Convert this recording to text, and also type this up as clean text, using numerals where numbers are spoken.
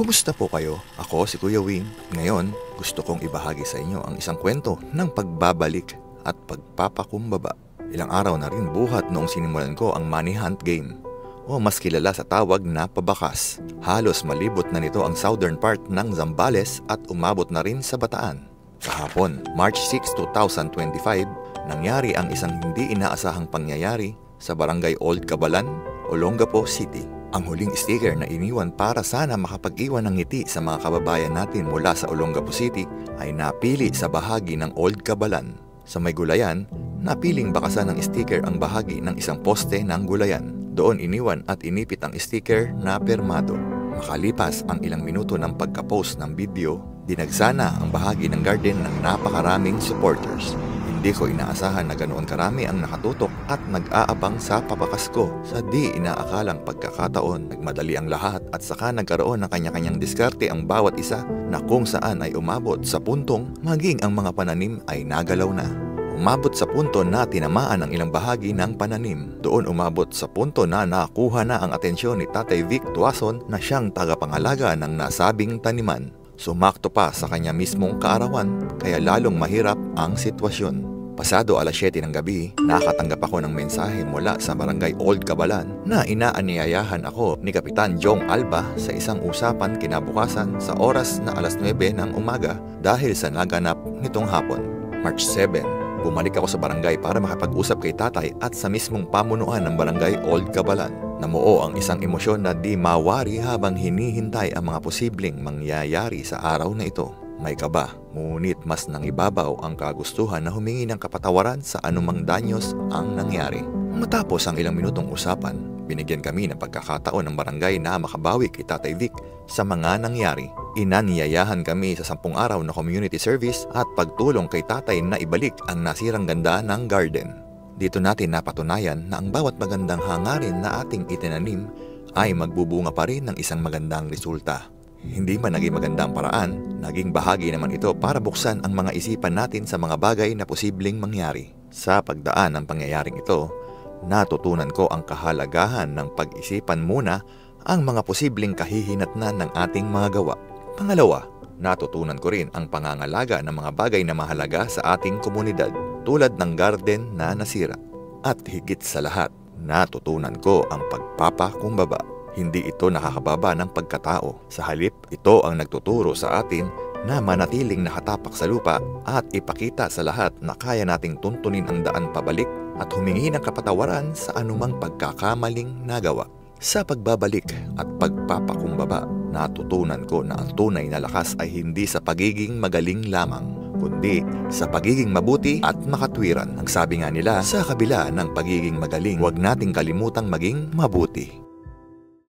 Kumusta po kayo? Ako si Kuya Wing. Ngayon, gusto kong ibahagi sa inyo ang isang kwento ng pagbabalik at pagpapakumbaba. Ilang araw na rin buhat noong sinimulan ko ang Money Hunt game, o mas kilala sa tawag na pabakas. Halos malibot na nito ang southern part ng Zambales at umabot na rin sa Bataan. Kahapon, March 6, 2025, nangyari ang isang hindi inaasahang pangyayari sa Barangay Old Cabalan, Olongapo City. Ang huling sticker na iniwan para sana makapag-iwan ng ngiti sa mga kababayan natin mula sa Olongapo City ay napili sa bahagi ng Old Cabalan. Sa may gulayan, napiling bakasan ng sticker ang bahagi ng isang poste ng gulayan. Doon iniwan at inipit ang sticker na permado. Makalipas ang ilang minuto ng pagka-post ng video, dinagsana ang bahagi ng garden ng napakaraming supporters. Hindi ko inaasahan na ganoon karami ang nakatutok at nag-aabang sa pabakas ko. Sa di inaakalang pagkakataon, nagmadali ang lahat at saka nagkaroon ng kanya-kanyang diskarte ang bawat isa na kung saan ay umabot sa puntong maging ang mga pananim ay nagalaw na. Umabot sa punto na tinamaan ang ilang bahagi ng pananim. Doon umabot sa punto na nakuha na ang atensyon ni Tatay Vic Tuason na siyang tagapangalaga ng nasabing taniman. Sumakto pa sa kanya mismong kaarawan kaya lalong mahirap ang sitwasyon. Pasado alas 7 ng gabi, nakatanggap ako ng mensahe mula sa Barangay Old Cabalan na inaanyayahan ako ni Kapitan Jong Alba sa isang usapan kinabukasan sa oras na alas 9 ng umaga dahil sa naganap nitong hapon. March 7, bumalik ako sa barangay para makapag-usap kay tatay at sa mismong pamunuan ng Barangay Old Cabalan. Namuo ang isang emosyon na di mawari habang hinihintay ang mga posibleng mangyayari sa araw na ito. May kaba, ngunit mas nangibabaw ang kagustuhan na humingi ng kapatawaran sa anumang danyos ang nangyari. Matapos ang ilang minutong usapan, binigyan kami ng pagkakataon ng barangay na makabawi kay Tatay Vic sa mga nangyari. Inaniyayahan kami sa 10 araw na community service at pagtulong kay tatay na ibalik ang nasirang ganda ng garden. Dito natin napatunayan na ang bawat magandang hangarin na ating itinanim ay magbubunga pa rin ng isang magandang resulta. Hindi man naging magandang paraan, naging bahagi naman ito para buksan ang mga isipan natin sa mga bagay na posibleng mangyari. Sa pagdaan ng pangyayaring ito, natutunan ko ang kahalagahan ng pag-isipan muna ang mga posibleng kahihinatnan ng ating mga gawa. Pangalawa, natutunan ko rin ang pangangalaga ng mga bagay na mahalaga sa ating komunidad, tulad ng garden na nasira. At higit sa lahat, natutunan ko ang pagpapakumbaba. Hindi ito nakakababa ng pagkatao. Sa halip, ito ang nagtuturo sa atin na manatiling nakatapak sa lupa at ipakita sa lahat na kaya nating tuntunin ang daan pabalik at humingi ng kapatawaran sa anumang pagkakamaling nagawa. Sa pagbabalik at pagpapakumbaba, natutunan ko na ang tunay na lakas ay hindi sa pagiging magaling lamang, kundi sa pagiging mabuti at makatwiran. Ang sabi nga nila, sa kabila ng pagiging magaling, huwag nating kalimutang maging mabuti.